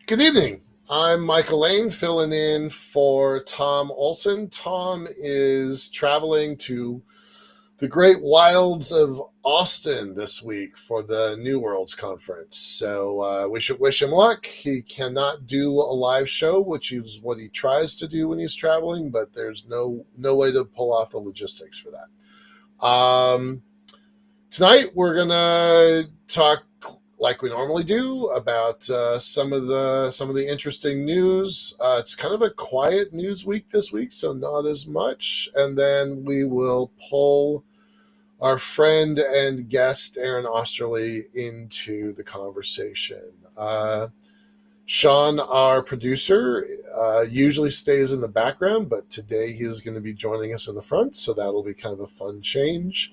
Good evening. I'm Michael Lane, filling in for Tom Olson. Tom is traveling to the great wilds of Austin this week for the New Worlds Conference. So we should wish him luck. He cannot do a live show, which is what he tries to do when he's traveling, but there's no way to pull off the logistics for that. Tonight we're gonna talk like we normally do about some of the interesting news. It's kind of a quiet news week this week, so not as much. And then we will pull our friend and guest Aaron Oesterle into the conversation. Sean, our producer, usually stays in the background, but today he is going to be joining us in the front, so that'll be kind of a fun change.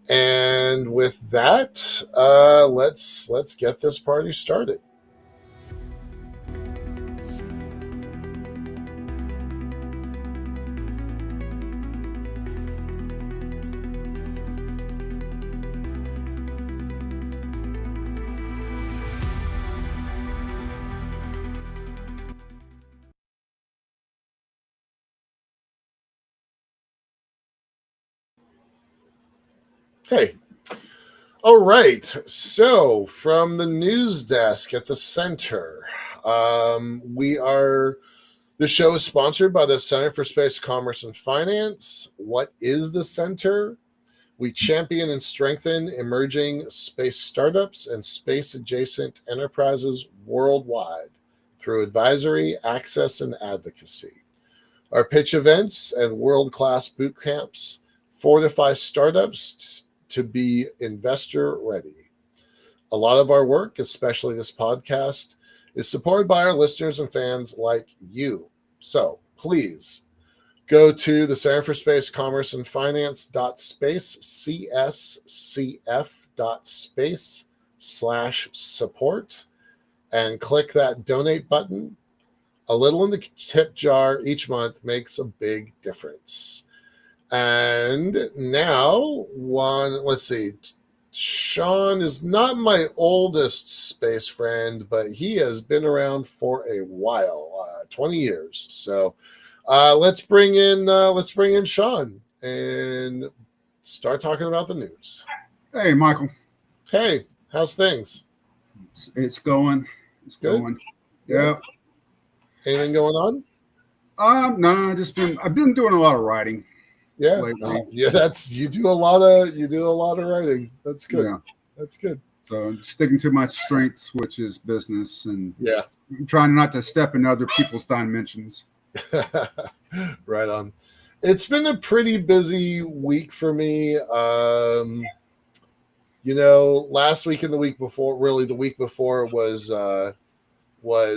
And with that, let's get this party started. Hey. All right. So from the news desk at the center, the show is sponsored by the Center for Space Commerce and Finance. What is the center? We champion and strengthen emerging space startups and space adjacent enterprises worldwide through advisory, access, and advocacy. Our pitch events and world-class boot camps fortify startups to be investor ready. A lot of our work, especially this podcast, is supported by our listeners and fans like you. So please go to the Center for Space Commerce and Finance.space, cscf.space/support, and click that donate button. A little in the tip jar each month makes a big difference. And now, let's see. Sean is not my oldest space friend, but he has been around for a while, 20 years. So let's bring in Sean and start talking about the news. Hey, Michael. Hey, how's things? It's going. It's good. Going. Yeah. Anything going on? No, I've been doing a lot of writing. Yeah, you do a lot of writing. That's good. Yeah. That's good. So I'm sticking to my strengths, which is business, and I'm trying not to step in other people's dimensions. Right on. It's been a pretty busy week for me. Last week and the week before, really the week before was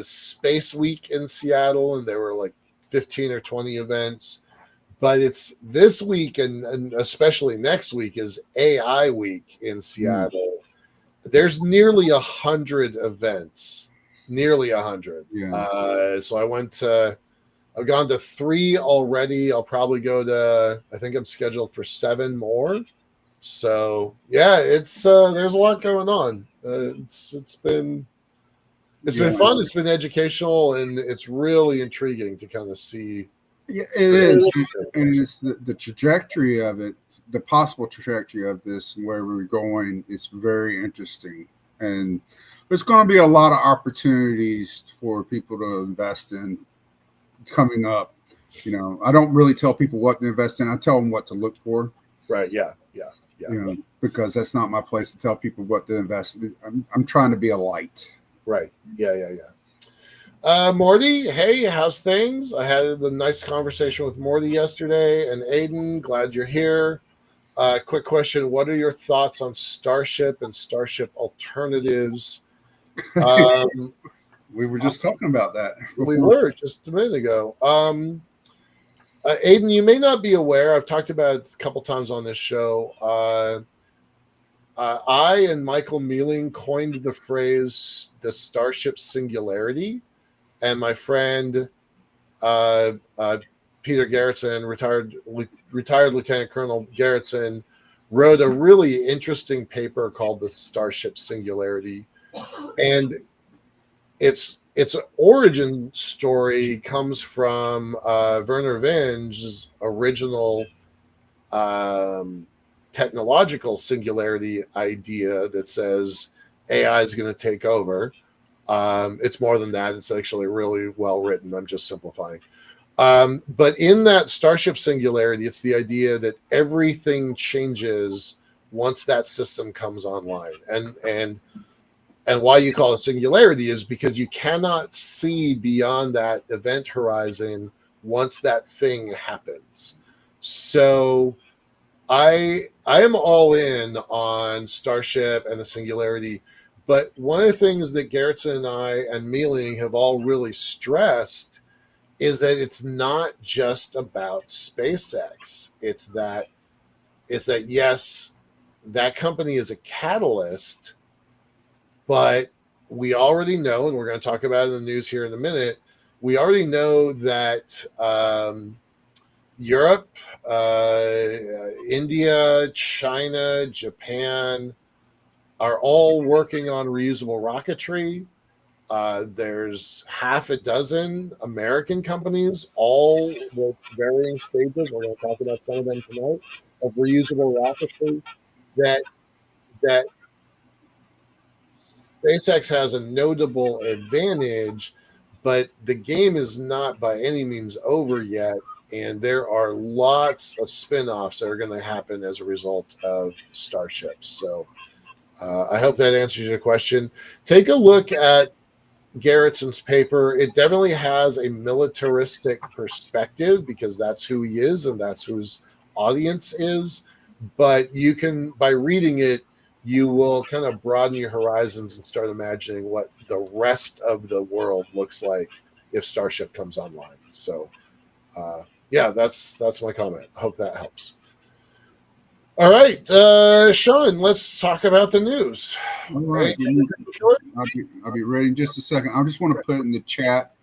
Space Week in Seattle, and there were like 15 or 20 events. But it's this week and especially next week is AI Week in Seattle. There's nearly 100 events, nearly 100. Yeah. So I've gone to 3 already. I'll probably go to, I think I'm scheduled for 7 more. So yeah, it's there's a lot going on. It's been fun. It's been educational, and it's really intriguing to kind of see. Yeah, it is, and it's the trajectory of it, the possible trajectory of this, and where we're going. It's very interesting, and there's going to be a lot of opportunities for people to invest in coming up. I don't really tell people what to invest in. I tell them what to look for. Right? Yeah. Because that's not my place to tell people what to invest in. I'm trying to be a light. Right. Yeah. Morty, hey, how's things? I had a nice conversation with Morty yesterday. And Aiden, glad you're here. Quick question. What are your thoughts on Starship and Starship alternatives? We were just talking about that before. We were just a minute ago. Aiden, you may not be aware. I've talked about it a couple times on this show. I and Michael Mealing coined the phrase the Starship singularity. And my friend Peter Garrettson, retired Lieutenant Colonel Garrettson, wrote a really interesting paper called the Starship Singularity. And it's its origin story comes from Werner Vinge's original technological singularity idea that says AI is going to take over. It's more than that. It's actually really well written. I'm just simplifying. But in that Starship singularity, it's the idea that everything changes once that system comes online. And why you call it singularity is because you cannot see beyond that event horizon once that thing happens. So I am all in on Starship and the singularity. But one of the things that Gerritsen and I and Mealing have all really stressed is that it's not just about SpaceX. It's that yes, that company is a catalyst, but we already know, and we're going to talk about it in the news here in a minute, we already know that Europe, India, China, Japan are all working on reusable rocketry. There's half a dozen American companies, all with varying stages. We're going to talk about some of them tonight of reusable rocketry that that SpaceX has a notable advantage, but the game is not by any means over yet. And there are lots of spin-offs that are going to happen as a result of Starships. So I hope that answers your question. Take a look at Gerritsen's paper. It definitely has a militaristic perspective because that's who he is and that's whose audience is. But you can, by reading it, you will kind of broaden your horizons and start imagining what the rest of the world looks like if Starship comes online. So, yeah, that's my comment. I hope that helps. All right, Sean, let's talk about the news. All right. I'll be ready in just a second. I just want to put in the chat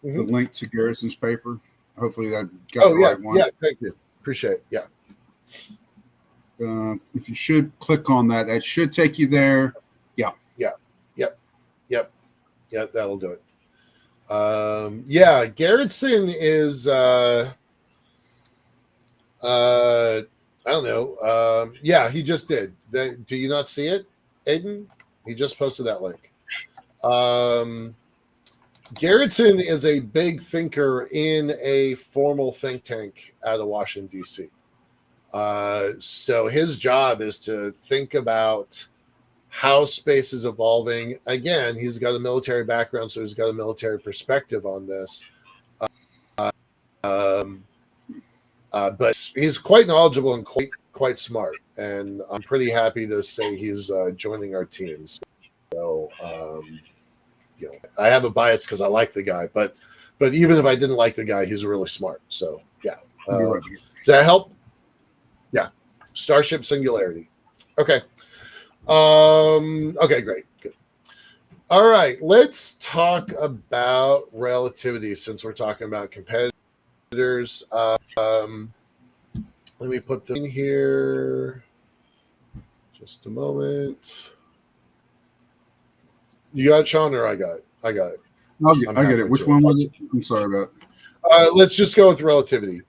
the link to Gerritsen's paper. Hopefully that got the right one. Yeah, thank you. Appreciate it. Yeah. If you should click on that, that should take you there. Yeah. Yeah, that'll do it. Yeah, Gerritsen is I don't know. Yeah, he just did. Do you not see it, Aiden? He just posted that link. Gerritsen is a big thinker in a formal think tank out of Washington, D.C. So his job is to think about how space is evolving. Again, he's got a military background, so he's got a military perspective on this. But he's quite knowledgeable and quite smart, and I'm pretty happy to say he's joining our team. So, I have a bias because I like the guy, but even if I didn't like the guy, he's really smart. So, yeah. Does that help? Yeah. Starship Singularity. Okay. Okay, great. Good. All right. Let's talk about relativity since we're talking about competitors. Let me put them in here. Just a moment. You got it, Sean, or I got it? I got it. I get it. Which one was it? I'm sorry about it. Let's just go with relativity.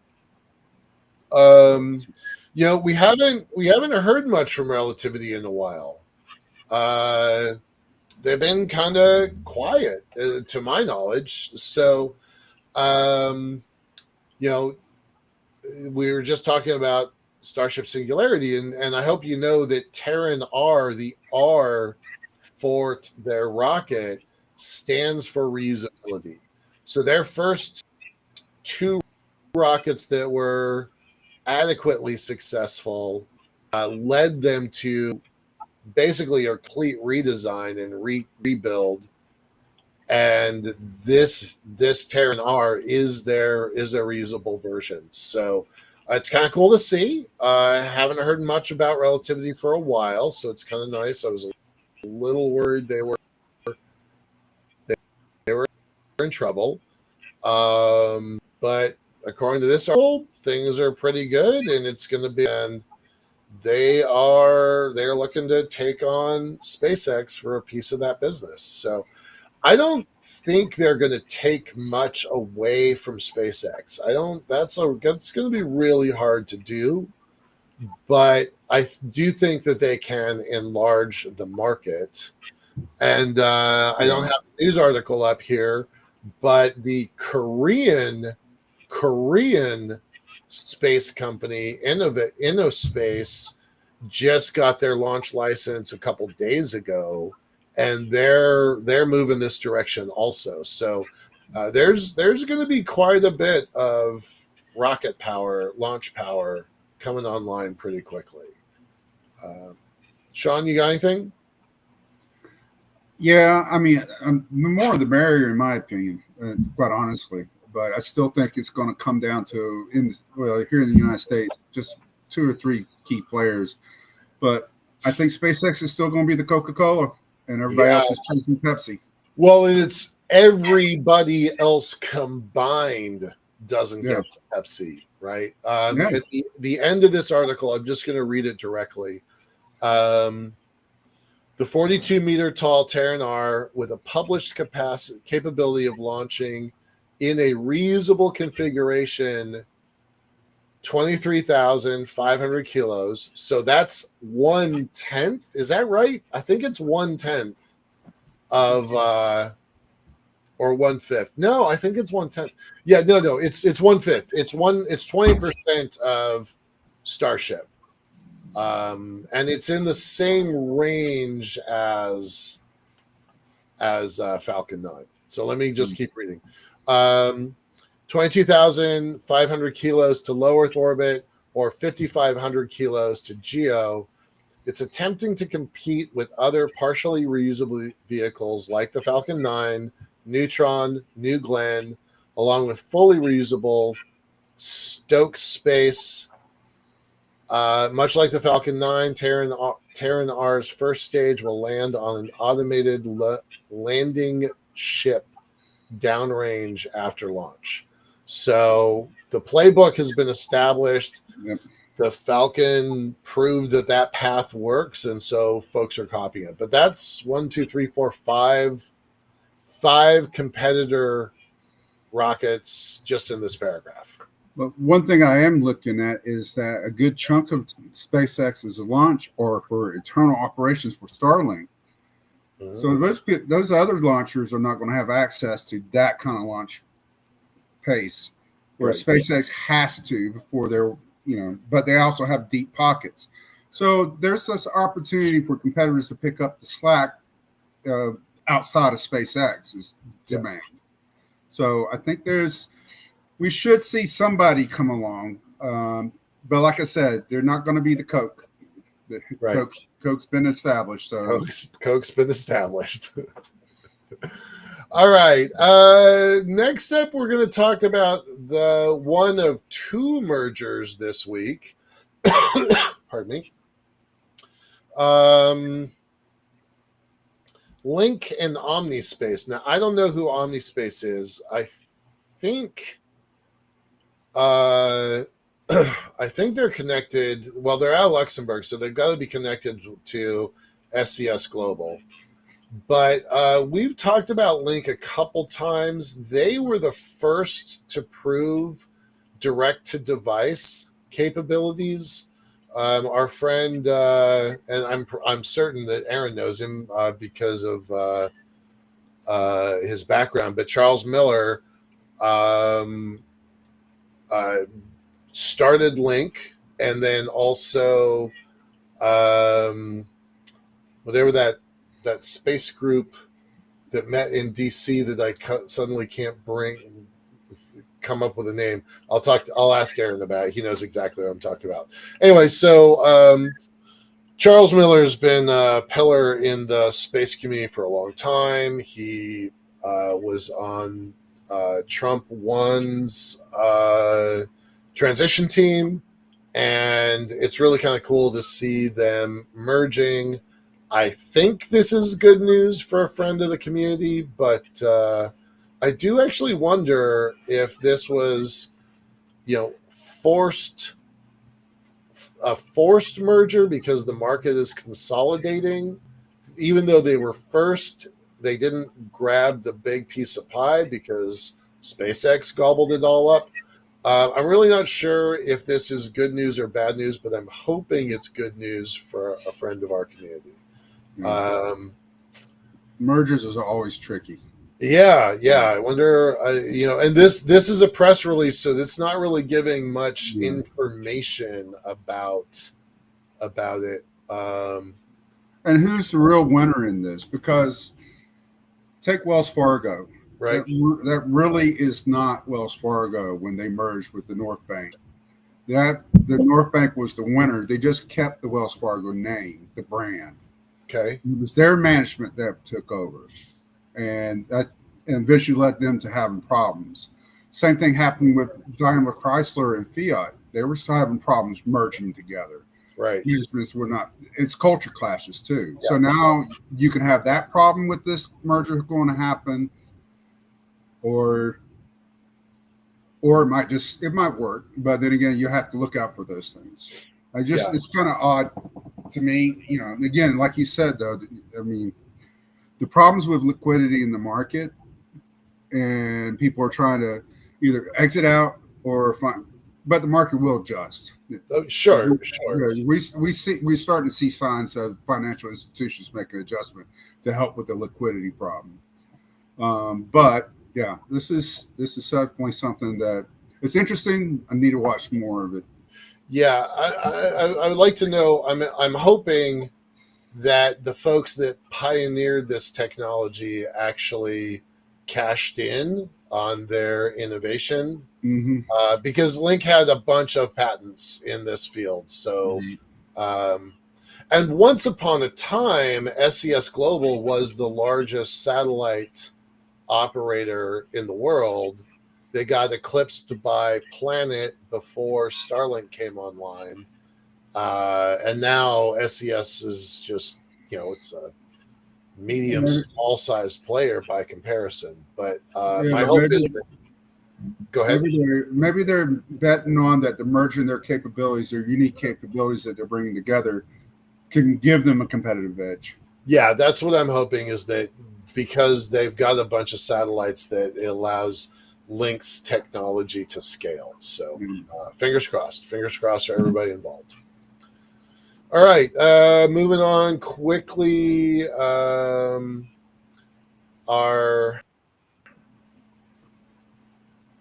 We haven't heard much from relativity in a while. They've been kind of quiet, to my knowledge. So, we were just talking about Starship Singularity, and I hope you know that Terran R, the R for their rocket, stands for reusability. So their first two rockets that were adequately successful led them to basically a complete redesign and rebuild. And this Terran R is their reusable version. So it's kind of cool to see. I haven't heard much about relativity for a while, so it's kind of nice. I was a little worried they were in trouble. But according to this article, things are pretty good, and it's going to be. And they're looking to take on SpaceX for a piece of that business. So I don't think they're going to take much away from SpaceX. I don't. That's going to be really hard to do, but I do think that they can enlarge the market. And I don't have a news article up here, but the Korean space company InnoSpace just got their launch license a couple days ago, and they're moving this direction also. So there's going to be quite a bit of rocket power, launch power coming online pretty quickly. Sean, you got anything? Yeah, I mean, the more the merrier, in my opinion, quite honestly. But I still think it's going to come down to here in the United States, just 2 or 3 key players. But I think SpaceX is still going to be the Coca-Cola, and everybody else is choosing Pepsi. Well, and it's everybody else combined doesn't get to Pepsi, right? At the end of this article, I'm just going to read it directly. The 42-meter tall Terran R with a published capability of launching in a reusable configuration 23,500 kilos. So that's 1/10. Is that right? I think it's 1/10 of or 1/5. No, I think it's 1/10. Yeah, no, it's 1/5. It's 20% of Starship. And it's in the same range as Falcon 9. So let me just keep reading. 22,500 kilos to low Earth orbit or 5,500 kilos to GEO. It's attempting to compete with other partially reusable vehicles like the Falcon 9, Neutron, New Glenn, along with fully reusable Stoke Space. Much like the Falcon 9, Terran R's first stage will land on an automated landing ship downrange after launch. So the playbook has been established. Yep. The Falcon proved that path works, and so folks are copying it. But that's 5 competitor rockets just in this paragraph. But one thing I am looking at is that a good chunk of SpaceX's launch or for internal operations for Starlink. Mm-hmm. So those other launchers are not going to have access to that kind of launch pace, where SpaceX has to before they're, but they also have deep pockets. So there's this opportunity for competitors to pick up the slack outside of SpaceX's demand. So I think we should see somebody come along. But like I said, they're not going to be the Coke. Coke's been established. So Coke's been established. All right. Next up, we're going to talk about the one of 2 mergers this week. Pardon me. Link and Omnispace. Now, I don't know who Omnispace is. I think they're connected. Well, they're out of Luxembourg, so they've got to be connected to SCS Global. But we've talked about Link a couple times. They were the first to prove direct-to-device capabilities. Our friend, and I'm certain that Aaron knows him because of his background, but Charles Miller started Link, and then also whatever that space group that met in DC that I suddenly can't come up with a name. I'll ask Aaron about it. He knows exactly what I'm talking about. Anyway, so Charles Miller has been a pillar in the space community for a long time. He was on Trump 1's transition team, and it's really kind of cool to see them merging. I think this is good news for a friend of the community, but I do actually wonder if this was, a forced merger because the market is consolidating. Even though they were first, they didn't grab the big piece of pie because SpaceX gobbled it all up. I'm really not sure if this is good news or bad news, but I'm hoping it's good news for a friend of our community. Mergers is always tricky. Yeah. I wonder, and this is a press release, so it's not really giving much information about it. And who's the real winner in this? Because take Wells Fargo. Right. That really is not Wells Fargo when they merged with the North Bank. The North Bank was the winner. They just kept the Wells Fargo name, the brand. Okay. It was their management that took over, and eventually led them to having problems. Same thing happened with Daimler Chrysler and Fiat. They were still having problems merging together. Right. Managements were not. It's culture clashes too. Yeah. So now you can have that problem with this merger going to happen, or it might work. But then again, you have to look out for those things. It's kind of odd to me, again, like you said, though, I mean, the problems with liquidity in the market, and people are trying to either exit out or find, but the market will adjust. Sure. We're starting to see signs of financial institutions make an adjustment to help with the liquidity problem. But yeah, this is definitely something that it's interesting. I need to watch more of it. Yeah, I would like to know. I'm hoping that the folks that pioneered this technology actually cashed in on their innovation, because Link had a bunch of patents in this field. So, and once upon a time, SES Global was the largest satellite operator in the world. They got eclipsed by Planet before Starlink came online. And now SES is just, it's a medium, small-sized player by comparison. But my hope is that... Go ahead. Maybe they're betting on that the merging their capabilities, their unique capabilities that they're bringing together, can give them a competitive edge. Yeah, that's what I'm hoping, is that because they've got a bunch of satellites, that it allows Link's technology to scale. So fingers crossed for everybody involved. All right, moving on quickly.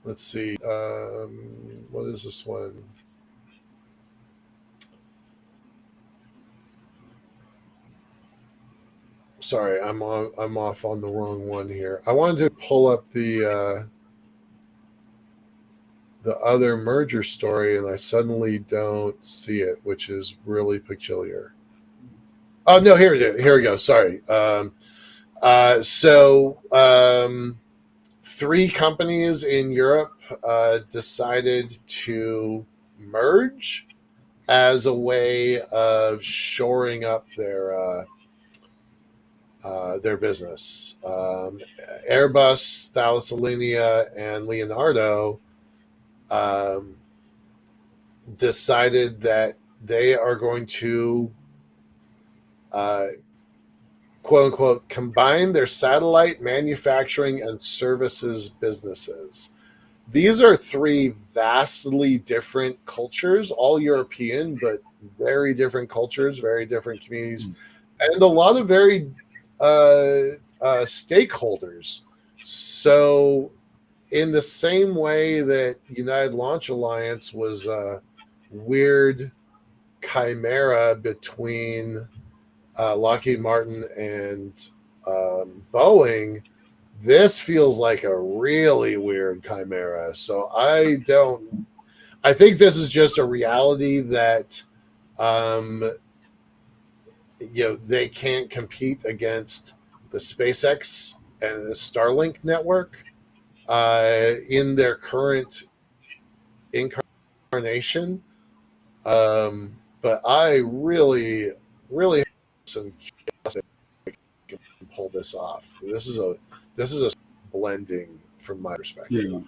Let's see. What is this one? Sorry, I'm off on the wrong one here. I wanted to pull up the other merger story, and I suddenly don't see it, which is really peculiar. Oh no, here we go. Sorry. Three companies in Europe decided to merge as a way of shoring up their business. Airbus, Thales and Leonardo decided that they are going to quote unquote combine their satellite manufacturing and services businesses. These are three vastly different cultures, all European, but very different cultures, very different communities, and a lot of very stakeholders. So in the same way that United Launch Alliance was a weird chimera between Lockheed Martin and Boeing, this feels like a really weird chimera. So I think this is just a reality that they can't compete against the SpaceX and the Starlink network in their current incarnation. But I really have some curiosity can pull this off. This is a blending from my perspective.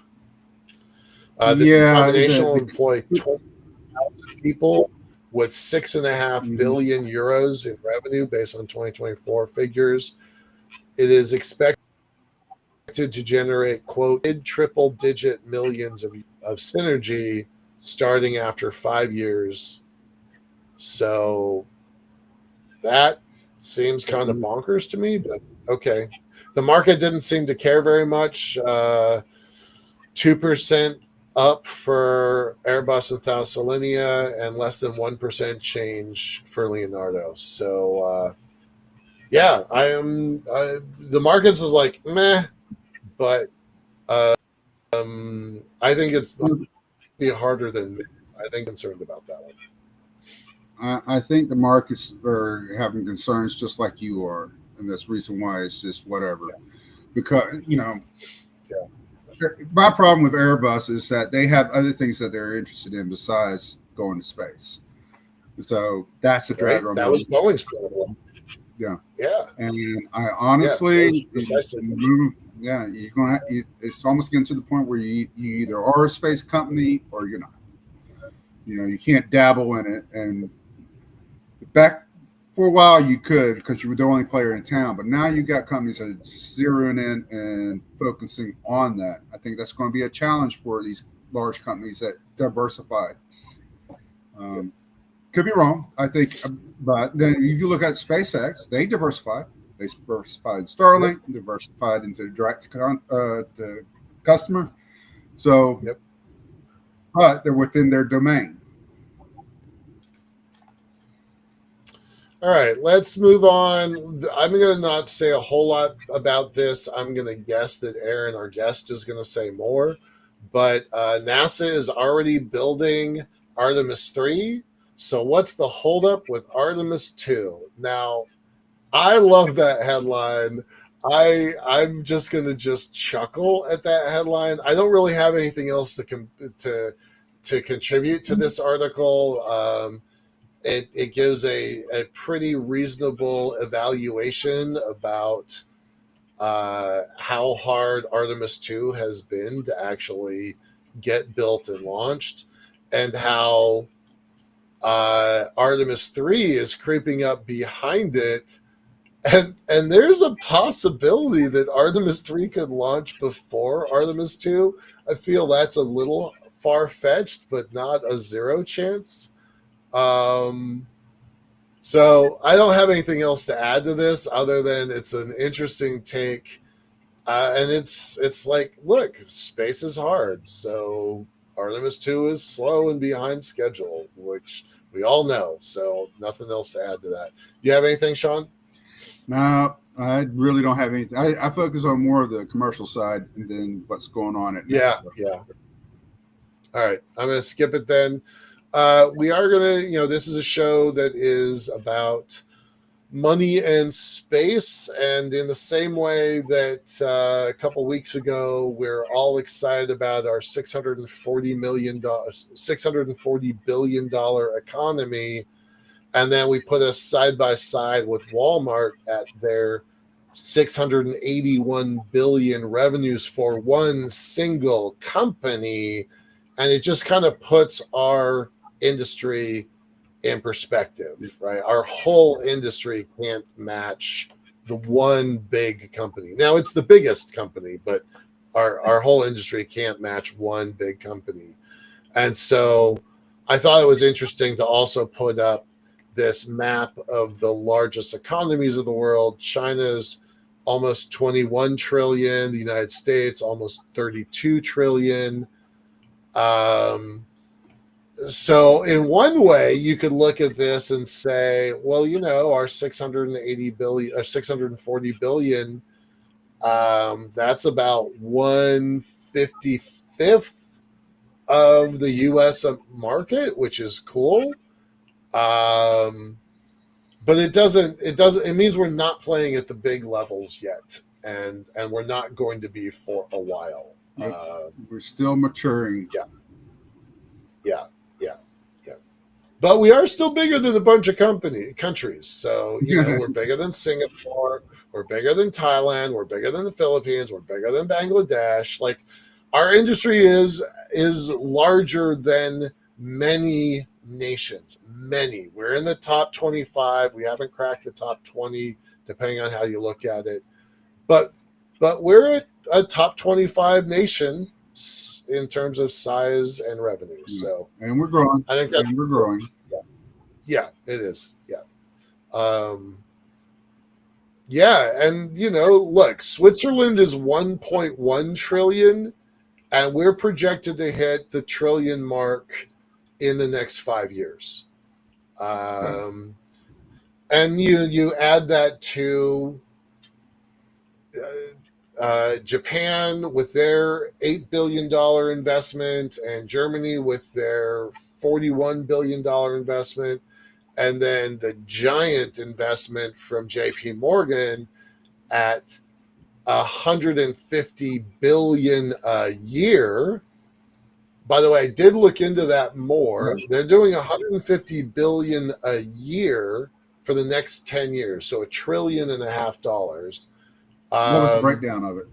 The combination will employ 20,000 people with 6.5 billion euros in revenue based on 2024 figures. it is expected to generate, quote, triple digit millions of synergy starting after 5 years. So that seems kind of bonkers to me, but okay. The market didn't seem to care very much. 2% up for Airbus and Thales Alenia, and less than 1% change for Leonardo. So, yeah, the markets is like meh, but I think it's be harder than me. I think I'm concerned about that one. I think the markets are having concerns just like you are, and that's the reason why it's just whatever. Yeah. Because Yeah. my problem with Airbus is that they have other things that they're interested in besides going to space. So that's the drag on That them. was Boeing's problem. Yeah. Yeah. And I honestly, precisely. you're gonna. It's almost getting to the point where you either are a space company or you're not. You can't dabble in it. And back for a while you could because you were the only player in town, but now you got companies that are zeroing in and focusing on that. I think that's going to be a challenge for these large companies that diversified. Could be wrong, I think, but then if you look at SpaceX, they diversified. They diversified Starlink, diversified into direct to customer. So, but they're within their domain. All right, let's move on. I'm going to not say a whole lot about this. I'm going to guess that Aaron, our guest, is going to say more. But NASA is already building Artemis 3. So what's the holdup with Artemis 2? Now, I love that headline. I'm just going to just chuckle at that headline. I don't really have anything else to contribute to this article. It gives a pretty reasonable evaluation about how hard Artemis 2 has been to actually get built and launched, and how Artemis 3 is creeping up behind it. And there's a possibility that Artemis 3 could launch before Artemis 2. I feel that's a little far-fetched, but not a zero chance. So I don't have anything else to add to this other than it's an interesting take. And it's like, look, space is hard. So Artemis 2 is slow and behind schedule, which we all know. So nothing else to add to that. You have anything, Sean? No, I really don't have anything. I focus on more of the commercial side and then what's going on at NASA. Yeah. All right. I'm going to skip it then. We are going to, this is a show that is about money and space. And in the same way that a couple weeks ago, we're all excited about our $640 billion economy. And then we put us side by side with Walmart at their 681 billion revenues for one single company. And it just kind of puts our industry in perspective, right? Our whole industry can't match the one big company. Now it's the biggest company, but our whole industry can't match one big company. And so I thought it was interesting to also put up this map of the largest economies of the world. China's almost 21 trillion, the United States almost 32 trillion. So in one way, you could look at this and say, well, our 680 billion or 640 billion, that's about 1/55th of the U.S. market, which is cool. But it means we're not playing at the big levels yet, and we're not going to be for a while. We're still maturing. Yeah. But we are still bigger than a bunch of countries. So, we're bigger than Singapore. We're bigger than Thailand. We're bigger than the Philippines. We're bigger than Bangladesh. Like, our industry is larger than many nations. Many. We're in the top 25. We haven't cracked the top 20, depending on how you look at it. but we're a top 25 nation in terms of size and revenue. So, and we're growing. I think that's we're growing. Yeah, it is. Yeah. Yeah, and look, Switzerland is 1.1 trillion, and we're projected to hit the trillion mark in the next 5 years. And you add that to Japan with their $8 billion investment, and Germany with their $41 billion investment, and then the giant investment from JP Morgan at 150 billion a year. By the way, I did look into that more. Right. They're doing 150 billion a year for the next 10 years, so $1.5 trillion. What was the breakdown of it?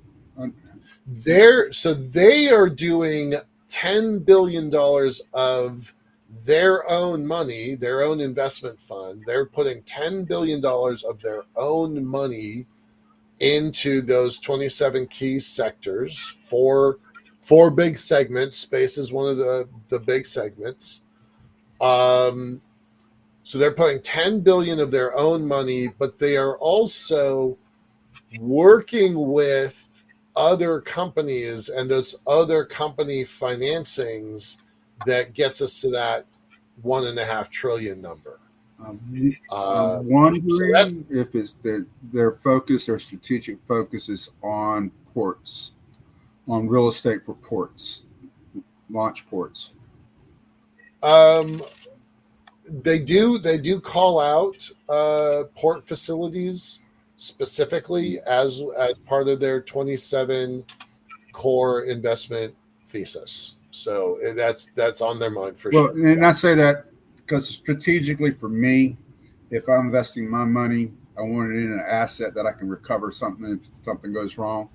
They are doing $10 billion of their own money, their own investment fund. They're putting $10 billion of their own money into those 27 key sectors. Four big segments. Space is one of the big segments. So they're putting 10 billion of their own money, but they are also working with other companies and those other company financings that gets us to that 1.5 trillion number. I'm wondering if it's their focus, their strategic focus is on ports, on real estate for ports, launch ports. They do call out port facilities specifically as part of their 27 core investment thesis. So that's on their mind for sure. Well, and I say that because strategically for me, if I'm investing my money, I want it in an asset that I can recover something if something goes wrong.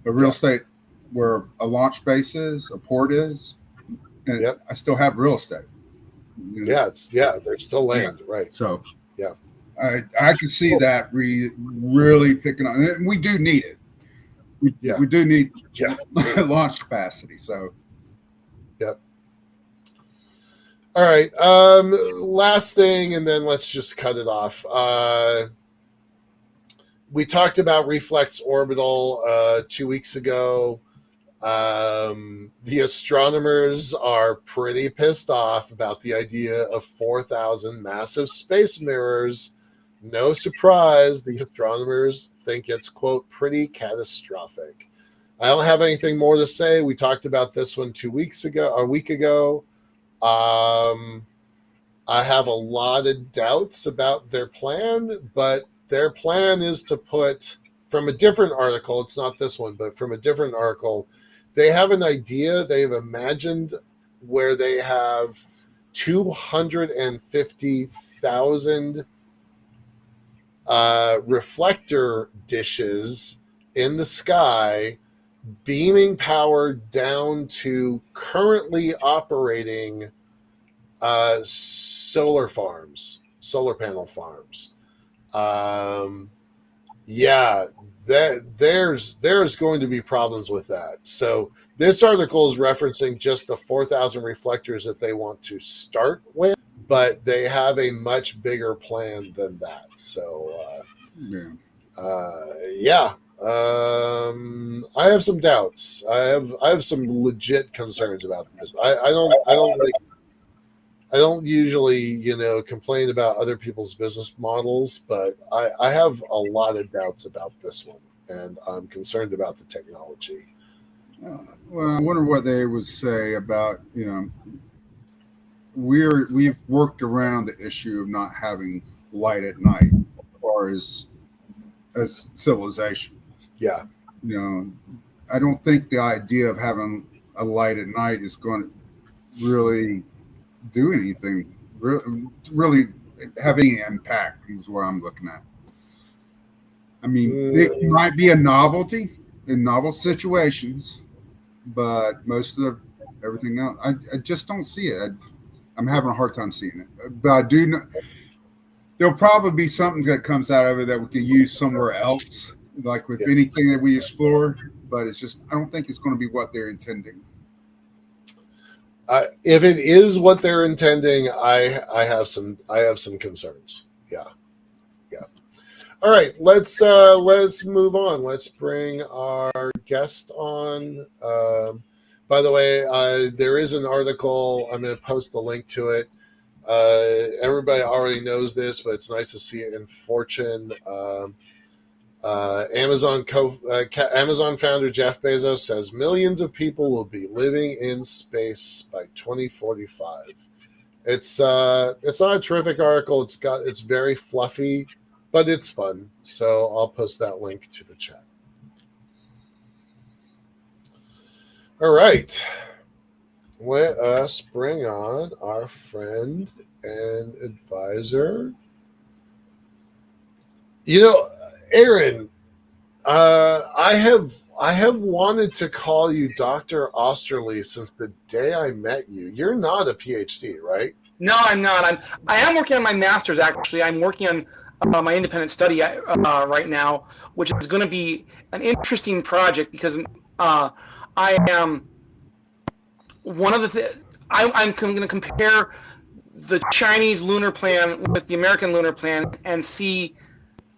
But real estate, where a launch base is, a port is, and I still have real estate. There's still land, right? So yeah, I can see that really picking up. And we do need it. We do need launch capacity. So yep. All right. Last thing, and then let's just cut it off. We talked about Reflex Orbital 2 weeks ago. The astronomers are pretty pissed off about the idea of 4,000 massive space mirrors. No surprise, the astronomers think it's, quote, pretty catastrophic. I don't have anything more to say. We talked about this one a week ago. I have a lot of doubts about their plan, but their plan is to put, from a different article, it's not this one, but from a different article, they have an idea, they've imagined where they have 250,000 reflector dishes in the sky, beaming power down to currently operating solar panel farms. There's going to be problems with that. So this article is referencing just the 4,000 reflectors that they want to start with, but they have a much bigger plan than that. So I have some doubts. I have some legit concerns about this. I don't usually, complain about other people's business models, but I have a lot of doubts about this one, and I'm concerned about the technology. Well, I wonder what they would say about, we've worked around the issue of not having light at night as far as civilization. Yeah. I don't think the idea of having a light at night is going to really do anything, really have any impact is what I'm looking at. I mean, it might be a novelty in novel situations, but most of everything else, I just don't see it. I'm having a hard time seeing it. But I do know there'll probably be something that comes out of it that we can use somewhere else like with anything that we explore, but it's just, I don't think it's going to be what they're intending. If it is what they're intending, I have some concerns. Yeah. All right, let's move on. Let's bring our guest on. By the way, there is an article. I'm going to post the link to it. Everybody already knows this, but it's nice to see it in Fortune. Amazon founder Jeff Bezos says millions of people will be living in space by 2045. It's not a terrific article. It's very fluffy, but it's fun. So I'll post that link to the chat. All right. Let us bring on our friend and advisor. Aaron, I have wanted to call you Dr. Oesterle since the day I met you. You're not a PhD, right? No, I'm not. I am working on my master's, actually. I'm working on my independent study right now, which is going to be an interesting project because I am one of the I'm going to compare the Chinese lunar plan with the American lunar plan and see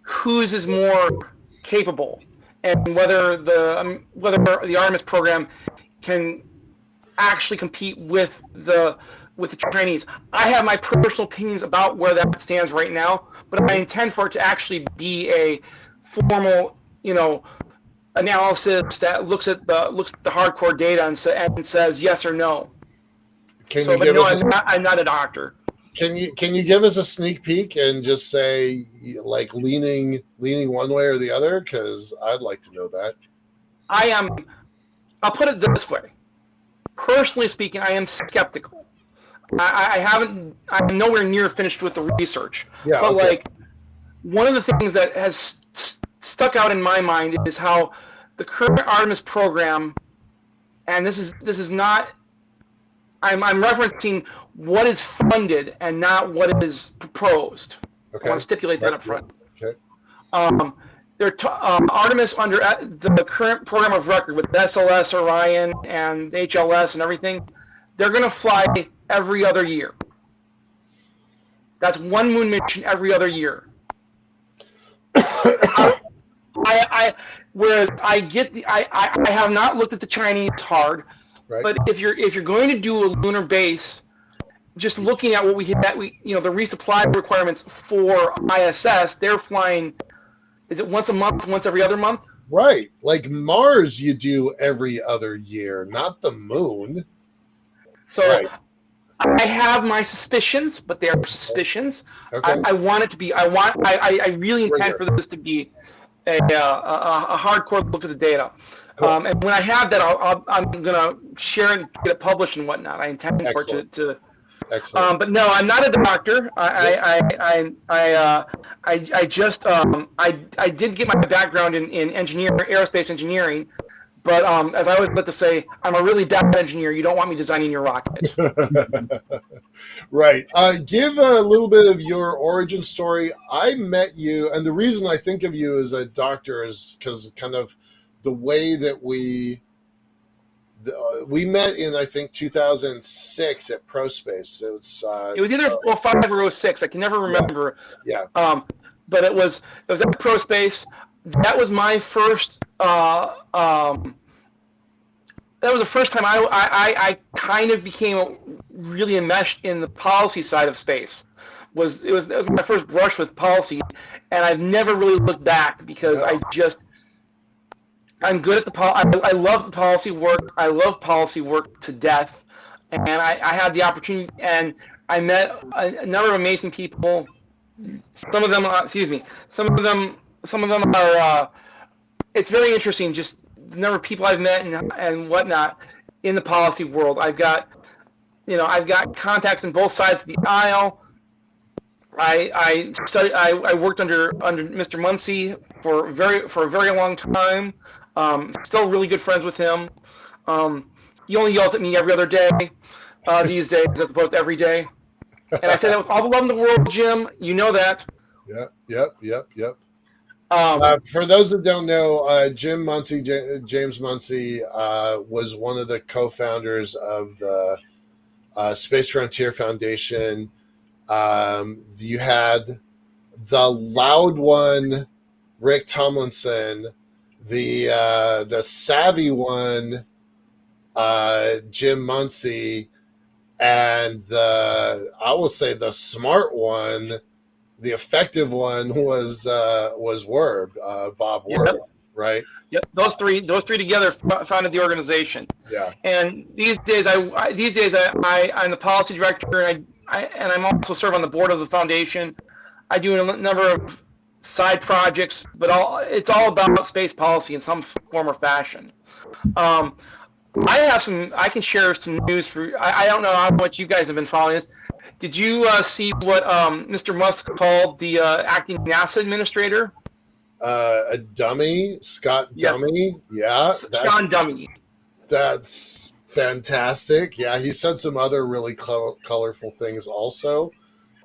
whose is more capable, and whether the Artemis program can actually compete with the Chinese. I have my personal opinions about where that stands right now, but I intend for it to actually be a formal, analysis that looks at the hardcore data and says yes or no. I'm not a doctor. Can you give us a sneak peek and just say like leaning one way or the other? Because I'd like to know that. I'll put it this way. Personally speaking, I am skeptical. I'm nowhere near finished with the research. Yeah, but okay. like one of the things that has stuck out in my mind is how the current Artemis program, and this is not. I'm referencing what is funded and not what is proposed. Okay. I want to stipulate that up front. Okay. Artemis, under the current program of record with SLS, Orion, and HLS and everything, they're going to fly every other year. That's one moon mission every other year. Whereas I have not looked at the Chinese hard. Right. But if you're going to do a lunar base, just looking at what the resupply requirements for ISS, they're flying. Is it once a month, once every other month? Right. Like Mars, you do every other year, not the moon. So right. I have my suspicions, but they are suspicions. Okay. I want it to be. I really intend for this to be a hardcore look at the data. Cool. And when I have that, I'm going to share and get it published and whatnot. I intend Excellent. for it to. Excellent. But no, I'm not a doctor. I did get my background in aerospace engineering, but as I always like to say, I'm a really bad engineer. You don't want me designing your rocket. Right. Give a little bit of your origin story. I met you, and the reason I think of you as a doctor is because kind of the way that we met in, I think, 2006 at ProSpace. It was either 05 or 06. I can never remember. Yeah. But it was at ProSpace. That was my first. That was the first time I kind of became really enmeshed in the policy side of space. It was my first brush with policy, and I've never really looked back because I'm good at I love the policy work. I love policy work to death, and I had the opportunity, and I met a number of amazing people. Some of them are. It's very interesting, just the number of people I've met and whatnot in the policy world. I've got contacts on both sides of the aisle. I worked under Mr. Muncie for a very long time. Still really good friends with him. He only yells at me every other day these days as opposed to every day. And I say that with all the love in the world, Jim. You know that. Yep. For those that don't know, James Muncie, was one of the co-founders of the Space Frontier Foundation. You had the loud one, Rick Tomlinson, the savvy one, Jim Muncie, and I will say the smart one, the effective one was Werb, Bob Werb, Yep. right? Yep, those three together founded the organization. Yeah. And these days, I'm the policy director, and I'm also serve on the board of the foundation. I do a number of side projects, but it's all about space policy in some form or fashion. I can share some news for. I don't know how much you guys have been following this. Did you see what Mr. Musk called the acting NASA administrator? A dummy, Scott Yes. Dummy. Yeah, Sean Dummy. That's fantastic. Yeah, he said some other really colorful things also.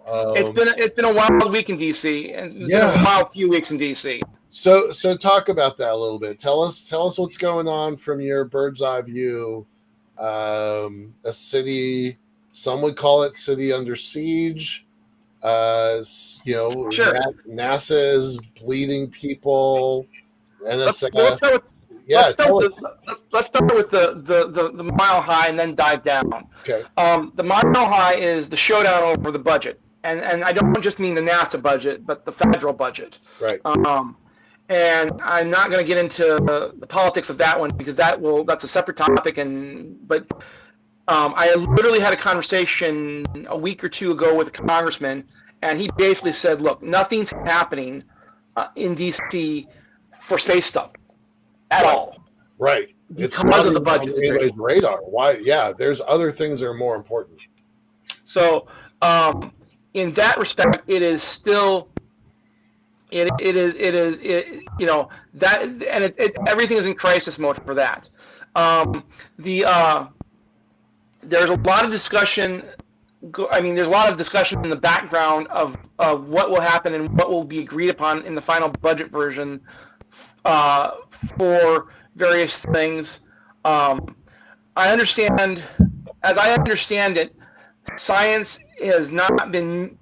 It's been a wild week in DC, and it's been a wild few weeks in DC. So talk about that a little bit. Tell us what's going on from your bird's eye view. A city, some would call it city under siege. Sure. NASA is bleeding people. NSA. Let's start with the mile high and then dive down. Okay. The mile high is the showdown over the budget, and I don't just mean the NASA budget, but the federal budget. Right. And I'm not going to get into the politics of that one because that's a separate topic. But I literally had a conversation a week or two ago with a congressman, and he basically said, "Look, nothing's happening in DC for space stuff at all." Right. Because of the budget. On anybody's radar. Why? Yeah, there's other things that are more important. So, in that respect, it is still. Everything is in crisis mode for that. There's a lot of discussion. There's a lot of discussion in the background of what will happen and what will be agreed upon in the final budget version for various things. As I understand it, science has not been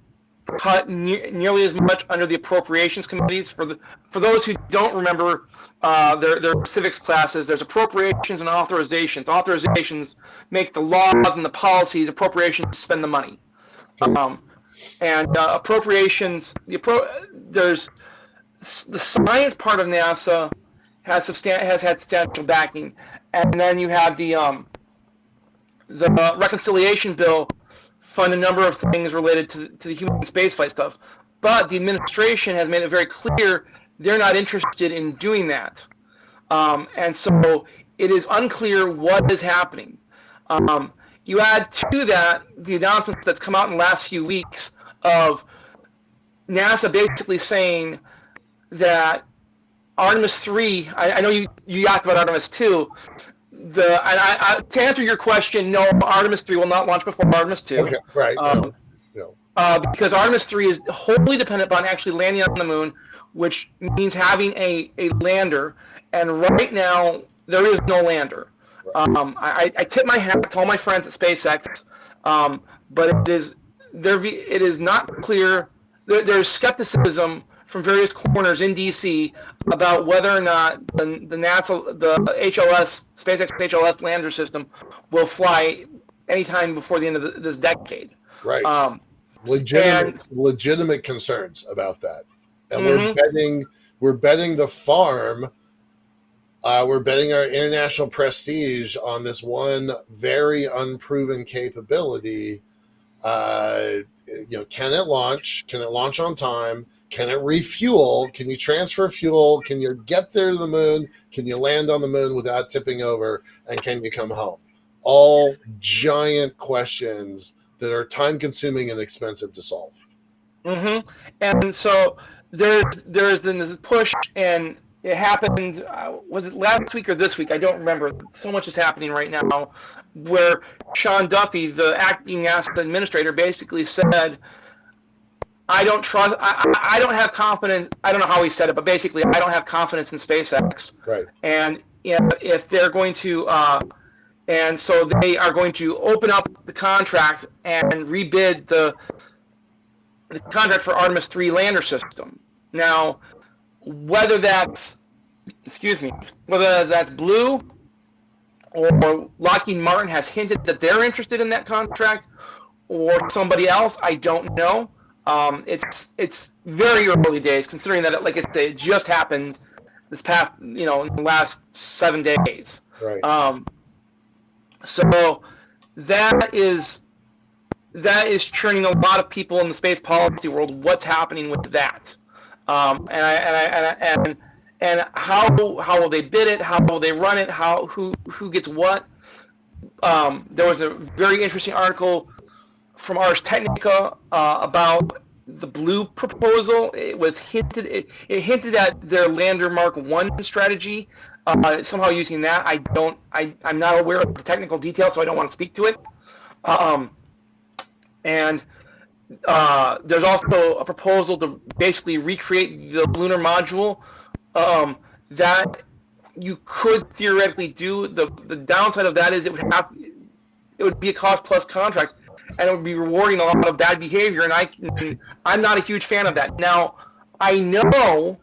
cut nearly as much under the appropriations committees. For those who don't remember their civics classes, there's appropriations and authorizations. Authorizations make the laws and the policies. Appropriations spend the money. Appropriations. There's the science part of NASA has had substantial backing, and then you have the reconciliation bill fund a number of things related to the human spaceflight stuff. But the administration has made it very clear they're not interested in doing that. And so it is unclear what is happening. You add to that the announcements that's come out in the last few weeks of NASA basically saying that Artemis 3, I know you asked about Artemis 2, to answer your question, no, Artemis 3 will not launch before Artemis 2. Okay, right. Because Artemis 3 is wholly dependent upon actually landing on the moon, which means having a lander. And right now, there is no lander. Right. I tip my hat to all my friends at SpaceX, but it is not clear. There's skepticism from various corners in DC about whether or not the NASA, the HLS, SpaceX HLS lander system will fly anytime before the end of this decade. Right. Legitimate concerns about that, and we're betting the farm. We're betting our international prestige on this one very unproven capability. Can it launch? Can it launch on time? Can it refuel? Can you transfer fuel? Can you get there to the moon? Can you land on the moon without tipping over? And can you come home? All giant questions that are time-consuming and expensive to solve. Mm-hmm. And so there's this push, and it happened, was it last week or this week? I don't remember. So much is happening right now, where Sean Duffy, the acting NASA administrator, basically said, I don't trust. I don't have confidence. I don't know how he said it, but basically, I don't have confidence in SpaceX. Right. And if they're going to, and so they are going to open up the contract and rebid the contract for Artemis 3 lander system. Now, whether that's, whether that's Blue or Lockheed Martin has hinted that they're interested in that contract, or somebody else, I don't know. It's very early days, considering that it just happened this past, in the last 7 days. Right. So that is churning a lot of people in the space policy world. What's happening with that? And how will they bid it? How will they run it? Who gets what? There was a very interesting article from Ars Technica about the Blue proposal. It was hinted. It hinted at their Lander Mark 1 strategy. Somehow using that. I'm not aware of the technical details, so I don't want to speak to it. And there's also a proposal to basically recreate the lunar module that you could theoretically do. The downside of that is it would be a cost plus contract, and it would be rewarding a lot of bad behavior. And I'm not a huge fan of that. Now, I know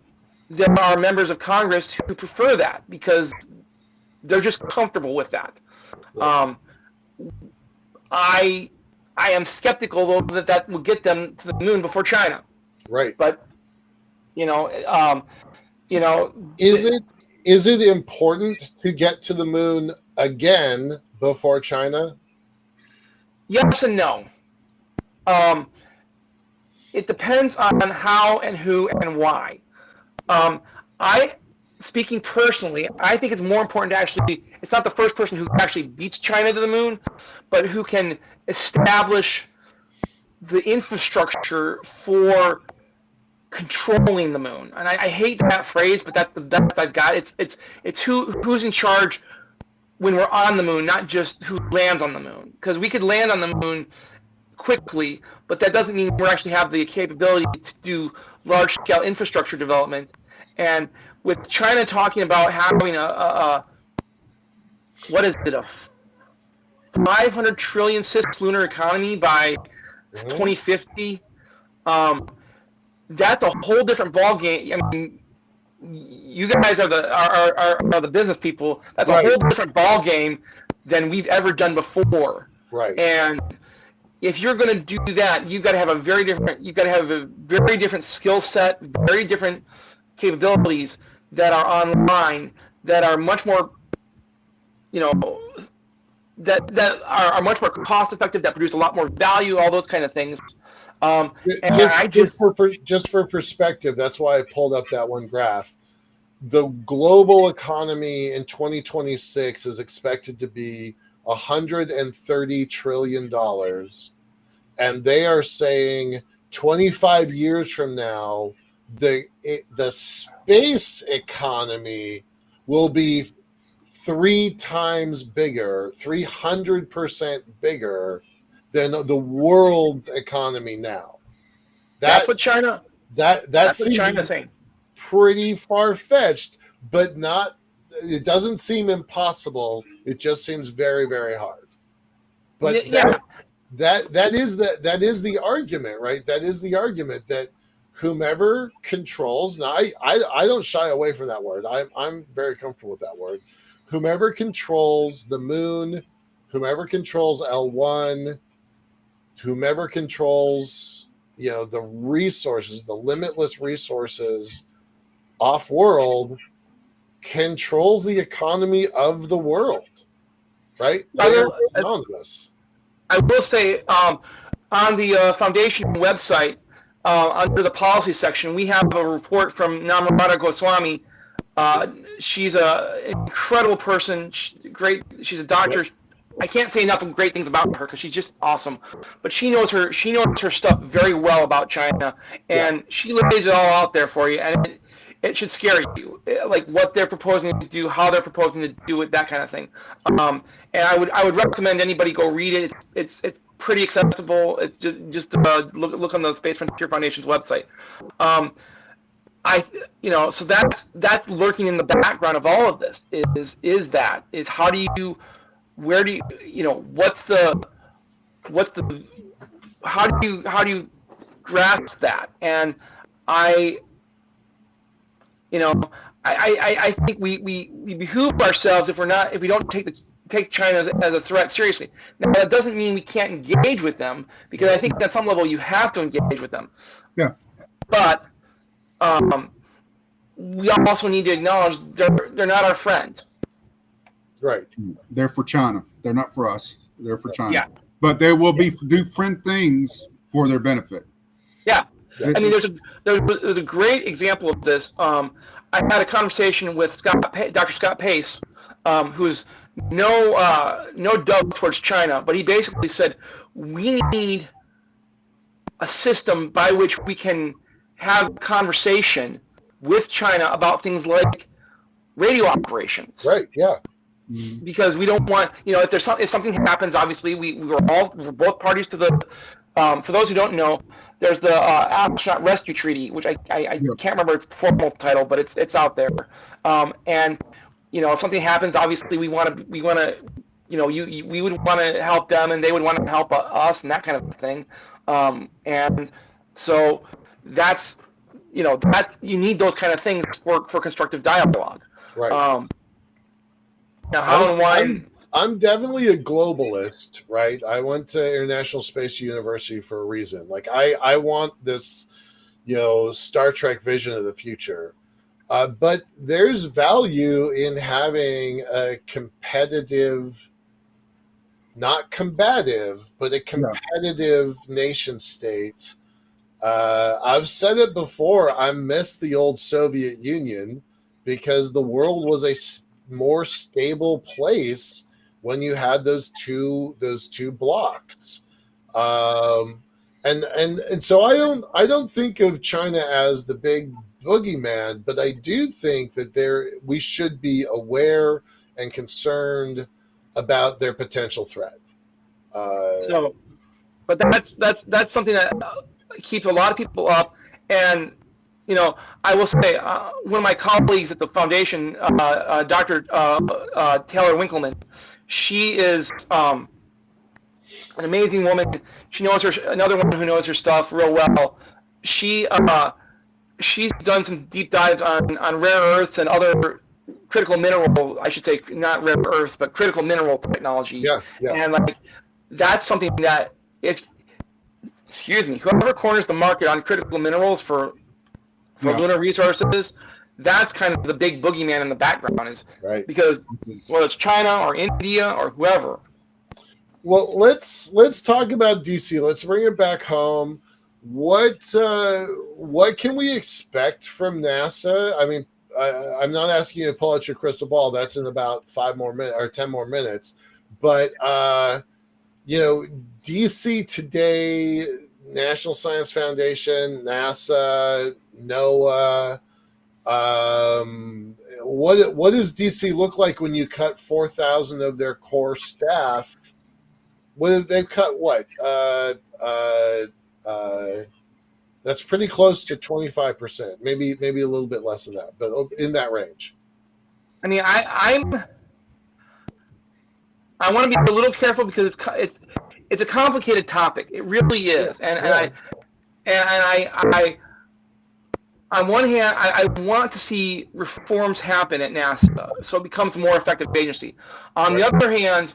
there are members of Congress who prefer that because they're just comfortable with that. I am skeptical though that will get them to the moon before China. Right. But is it important to get to the moon again before China? Yes and no. It depends on how and who and why. Speaking personally, I think it's more important to it's not the first person who actually beats China to the moon, but who can establish the infrastructure for controlling the moon. And I hate that phrase, but that's the best I've got. It's who's in charge when we're on the moon, not just who lands on the moon. Because we could land on the moon quickly, but that doesn't mean we actually have the capability to do large-scale infrastructure development. And with China talking about having a 500 trillion cislunar economy by 2050, that's a whole different ballgame. I mean, you guys are the business people. That's a whole different ballgame than we've ever done before. Right. And if you're going to do that, you've got to have a very different skill set, very different capabilities that are online, that are much more, that are much more cost effective, that produce a lot more value, all those kind of things. Just for perspective, that's why I pulled up that one graph. The global economy in 2026 is expected to be $130 trillion. And they are saying 25 years from now, the space economy will be 3 times bigger, 300% bigger than the world's economy now. That's what China. That's what China's saying. Pretty far-fetched, but not. It doesn't seem impossible. It just seems very, very hard. But that is the argument, right? That is the argument that whomever controls. Now, I don't shy away from that word. I'm very comfortable with that word. Whomever controls the moon, whomever controls L1, whomever controls, the resources, the limitless resources off-world, controls the economy of the world, right? I will say, on the foundation website, under the policy section, we have a report from Namrata Goswami. She's an incredible person. She's a doctor. Yep. I can't say enough of great things about her because she's just awesome. But she knows her stuff very well about China, and she lays it all out there for you. And it should scare you, like what they're proposing to do, how they're proposing to do it, that kind of thing. And I would recommend anybody go read it. It's pretty accessible. It's just look on the Space Frontier Foundation's website. So that's lurking in the background of all of this is how do you, where do you, what's the how do you grasp that? And I think we behoove ourselves if we don't take China as a threat seriously. Now that doesn't mean we can't engage with them, because I think at some level you have to engage with them. Yeah. But we also need to acknowledge they're not our friend. Right. They're for China. They're not for us. They're for China. Yeah. But they will do friend things for their benefit. Yeah. I mean, there's a great example of this. I had a conversation with Dr. Scott Pace, who's no dub towards China, but he basically said we need a system by which we can have conversation with China about things like radio operations. Right. Yeah. Because we don't want, if something happens, obviously we're both parties to the. For those who don't know, there's the Astronaut Rescue Treaty, which I can't remember its formal title, but it's out there. And if something happens, obviously we want to we would want to help them, and they would want to help us, and that kind of thing. And so that's you need those kind of things for constructive dialogue. Right. Now, how and why? I'm definitely a globalist, right? I went to International Space University for a reason. Like I want this, Star Trek vision of the future. But there's value in having a competitive, not combative, but a competitive nation state. I've said it before. I miss the old Soviet Union because the world was a more stable place when you had those two blocks. And so I don't think of China as the big boogeyman, but I do think that we should be aware and concerned about their potential threat. But that's something that keeps a lot of people up. And I will say, one of my colleagues at the foundation, Dr. Taylor Winkleman, she is an amazing woman. She knows another one who knows her stuff real well. She's done some deep dives on rare earths and other critical mineral, I should say, not rare earths, but critical mineral technology. Yeah. And that's something that whoever corners the market on critical minerals for lunar resources, that's kind of the big boogeyman in the background, is right, because whether it's China or India or whoever. Well, let's talk about DC. Let's bring it back home. What can we expect from NASA? I mean, I'm not asking you to pull out your crystal ball. That's in about 5 more minutes or 10 more minutes. But DC today, National Science Foundation, NASA, NOAA. What does DC look like when you cut 4,000 of their core staff? They've cut what? That's pretty close to 25%, maybe a little bit less than that, but in that range. I mean, I want to be a little careful because it's a complicated topic. It really is, and on one hand, I want to see reforms happen at NASA so it becomes a more effective agency. On the other hand,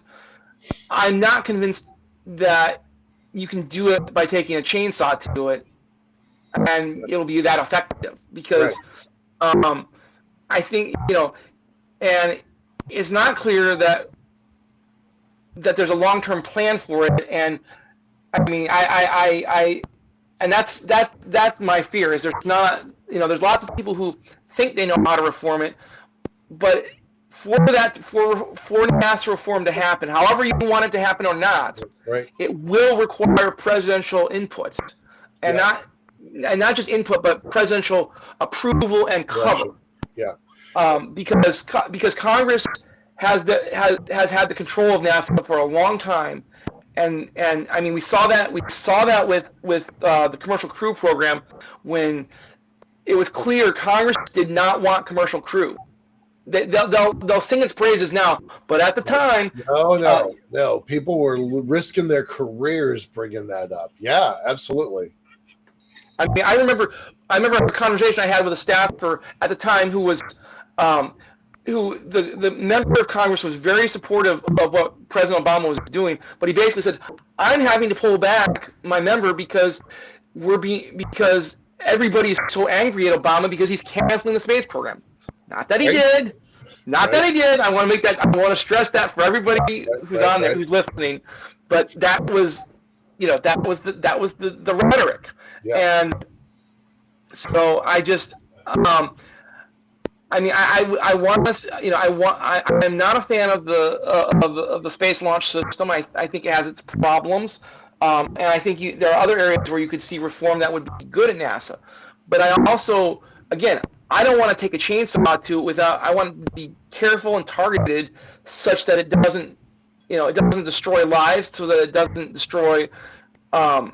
I'm not convinced that you can do it by taking a chainsaw to it and it'll be that effective, because I think, and it's not clear that there's a long-term plan for it. And I mean, and that's my fear, is there's not, there's lots of people who think they know how to reform it, but for NASA reform to happen, however you want it to happen or not, it will require presidential input, and and not just input, but presidential approval and cover. Yeah. Because Congress has had the control of NASA for a long time, and I mean we saw that with the Commercial Crew Program when it was clear Congress did not want commercial crew. They'll sing its praises now, but at the time, no, people were risking their careers bringing that up. Yeah, absolutely. I mean, I remember a conversation I had with a staffer at the time who was, who the member of Congress was very supportive of what President Obama was doing, but he basically said, "I'm having to pull back my member because because everybody is so angry at Obama because he's canceling the space program." Not that he did. Not that he did. I want to stress that for everybody who's on there, who's listening. But that was, that was the rhetoric. Yeah. And so I just, I mean, I want to, I'm not a fan of the space launch system. I think it has its problems. And I think there are other areas where you could see reform that would be good at NASA. But I also, again, I don't want to take a chainsaw to it without. I want to be careful and targeted, such that it doesn't, it doesn't destroy lives, so that it doesn't destroy a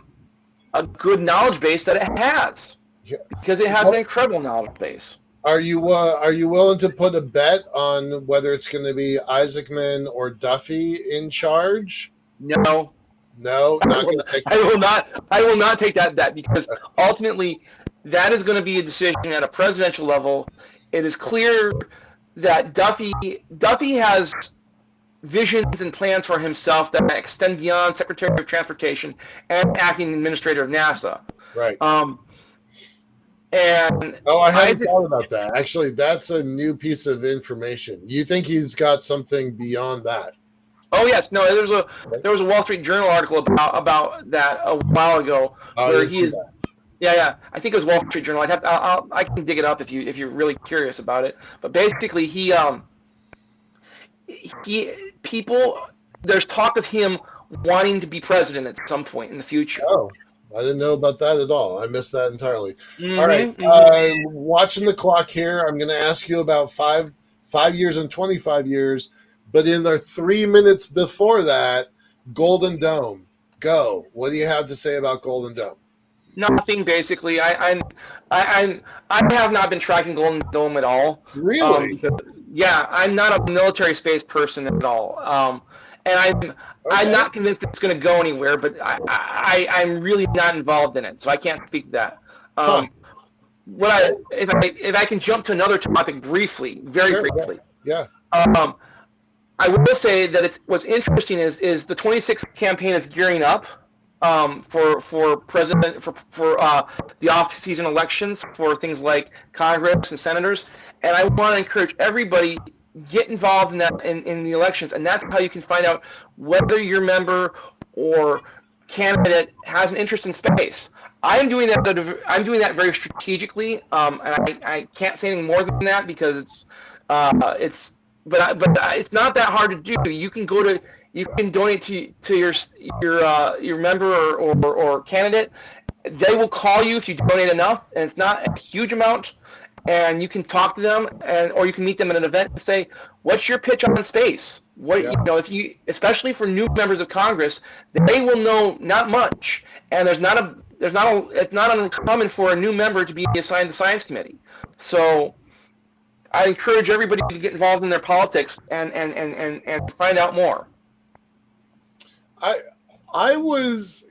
good knowledge base that it has, because it has an incredible knowledge base. Are you willing to put a bet on whether it's going to be Isaacman or Duffy in charge? No, I will not take that bet, because ultimately that is going to be a decision at a presidential level. It is clear that Duffy has visions and plans for himself that extend beyond Secretary of Transportation and acting administrator of NASA. Right. And I hadn't thought about that. Actually, that's a new piece of information. You think he's got something beyond that? Oh yes, no. There was a Wall Street Journal article about that a while ago, where he is. Yeah. I think it was Wall Street Journal. I can dig it up if you're really curious about it. But basically, there's talk of him wanting to be president at some point in the future. Oh, I didn't know about that at all. I missed that entirely. Mm-hmm, all right, watching the clock here, I'm going to ask you about 5 years and 25 years, but in the 3 minutes before that, Golden Dome. Go. What do you have to say about Golden Dome? Nothing, basically. I have not been tracking Golden Dome at all. Really? Yeah, I'm not a military space person at all. And I'm not convinced it's going to go anywhere, but I'm really not involved in it, so I can't speak to that. If I can jump to another topic briefly, very briefly. Yeah. I will say that what's interesting is the 26th campaign is gearing up for president for the off-season elections for things like Congress and senators, and I want to encourage everybody get involved in that in the elections, and that's how you can find out whether your member or candidate has an interest in space. I'm doing that very strategically, and I can't say anything more than that because it's not that hard to do. You can donate to your member or candidate. They will call you if you donate enough, and it's not a huge amount. And you can talk to them, or you can meet them at an event and say, "What's your pitch on space?" Especially for new members of Congress, they will know not much, and it's not uncommon for a new member to be assigned the science committee. So I encourage everybody to get involved in their politics and find out more. I was,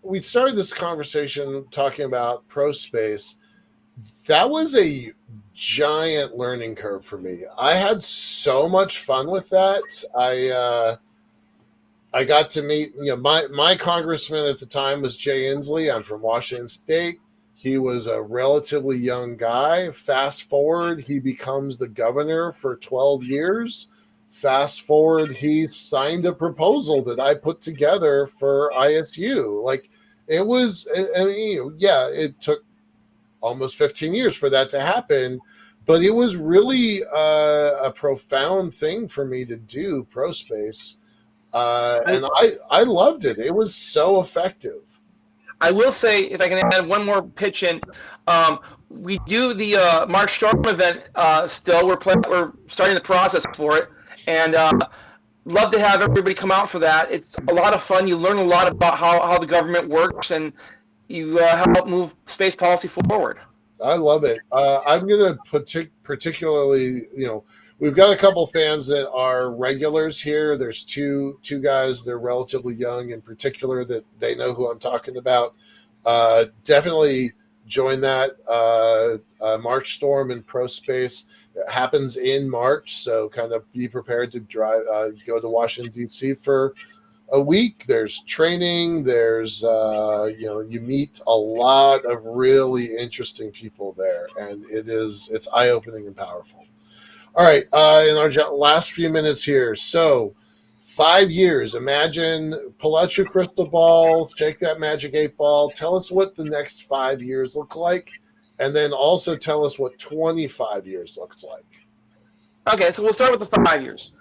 we started this conversation talking about pro space. That was a giant learning curve for me. I had so much fun with that. I got to meet, my congressman at the time was Jay Inslee. I'm from Washington State. He was a relatively young guy. Fast forward, he becomes the governor for 12 years. Fast forward, he signed a proposal that I put together for ISU. It took almost 15 years for that to happen, but it was really a profound thing for me to do pro space. And I loved it. It was so effective. I will say, if I can add one more pitch in, we do the March Storm event still. We're starting the process for it, and love to have everybody come out for that. It's a lot of fun. You learn a lot about how the government works, and you help move space policy forward. I love it. I'm going to particularly, we've got a couple fans that are regulars here. There's two guys. They're relatively young, in particular, that they know who I'm talking about. Definitely join that March Storm in Pro Space. It happens in March, so kind of be prepared to go to Washington D.C. for a week. There's training. There's you meet a lot of really interesting people there, and it's eye-opening and powerful. All right, in our last few minutes here, so 5 years. Imagine, pull out your crystal ball, shake that magic 8 ball. Tell us what the next 5 years look like, and then also tell us what 25 years looks like. Okay, so we'll start with the 5 years.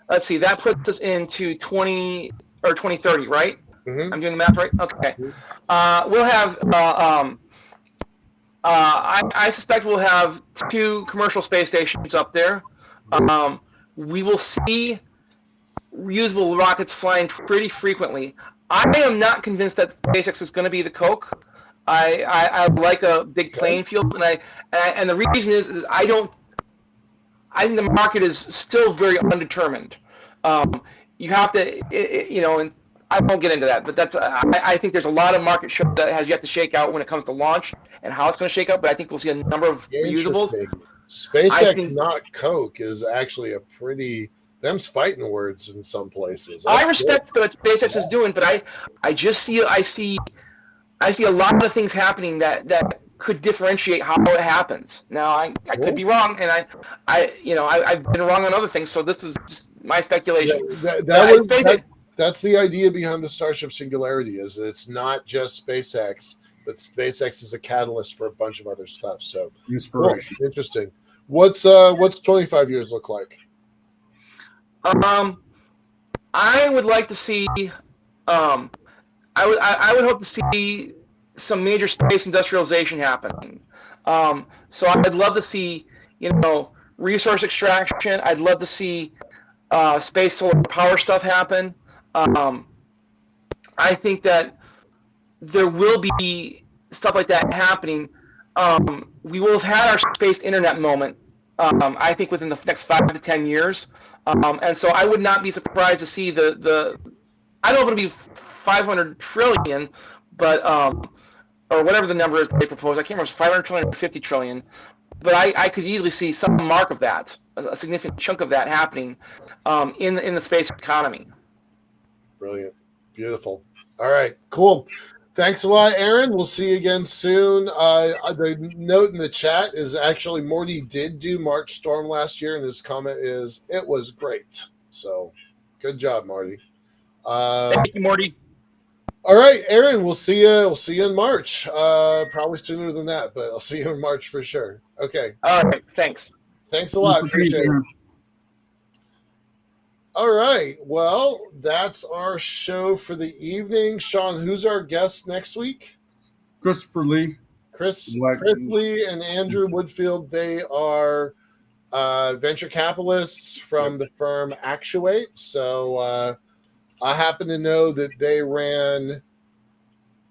Let's see, that puts us into 2030, right? Mm-hmm. I'm doing the math right? Okay. We'll have, I suspect we'll have 2 commercial space stations up there. We will see reusable rockets flying pretty frequently. I am not convinced that SpaceX is going to be the Coke. I like a big playing field, and the reason is I think the market is still very undetermined. You have to, and I won't get into that, but I think there's a lot of market that has yet to shake out when it comes to launch and how it's going to shake out. But I think we'll see a number of reusables. SpaceX, not Coke, is actually a pretty. Them's fighting words in some places. I respect what SpaceX is doing, but I see a lot of things happening that could differentiate how it happens. Now I could be wrong, and I've been wrong on other things, so this is just my speculation. That's the idea behind the Starship Singularity, is that it's not just SpaceX, but SpaceX is a catalyst for a bunch of other stuff. So inspiration. Cool. Interesting. What's 25 years look like? I would like to see I would hope to see some major space industrialization happening. So I'd love to see, resource extraction. I'd love to see space solar power stuff happen. I think that there will be stuff like that happening. We will have had our space internet moment, I think, within the next 5 to 10 years. And so I would not be surprised to see the I don't know if it'll be 500 trillion, but or whatever the number is they propose. I can't remember if it's 500 trillion or 50 trillion, but I could easily see some mark of that, a significant chunk of that happening in the space economy. Brilliant. Beautiful. All right, cool. Thanks a lot, Aaron. We'll see you again soon. The note in the chat is actually Morty did do March Storm last year, and his comment is it was great. So good job, Marty. Thank you, Morty. All right, Aaron, we'll see you. We'll see you in March. Probably sooner than that, but I'll see you in March for sure. Okay. All right. Thanks. Thanks a lot. Appreciate it. All right. Well, that's our show for the evening. Sean, who's our guest next week? Christopher Lee. Chris Lee and Andrew Woodfield. They are venture capitalists from the firm Actuate. So I happen to know that they ran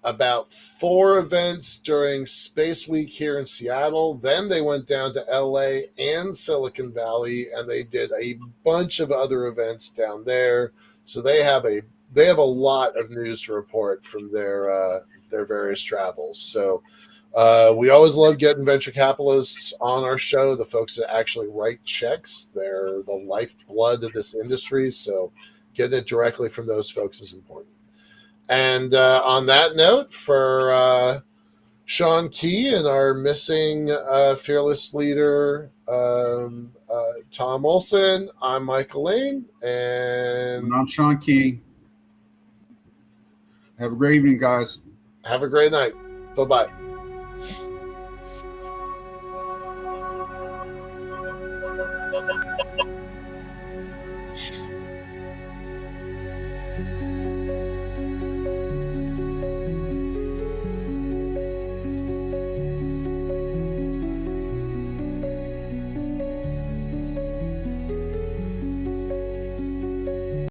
about 4 events during Space Week here in Seattle. Then they went down to LA and Silicon Valley, and they did a bunch of other events down there. So they have a lot of news to report from their various travels. So we always love getting venture capitalists on our show, the folks that actually write checks. They're the lifeblood of this industry. So getting it directly from those folks is important. And on that note, for Sean Key and our missing fearless leader, Tom Olson, I'm Michael Lane. And I'm Sean Key. Have a great evening, guys. Have a great night. Bye-bye.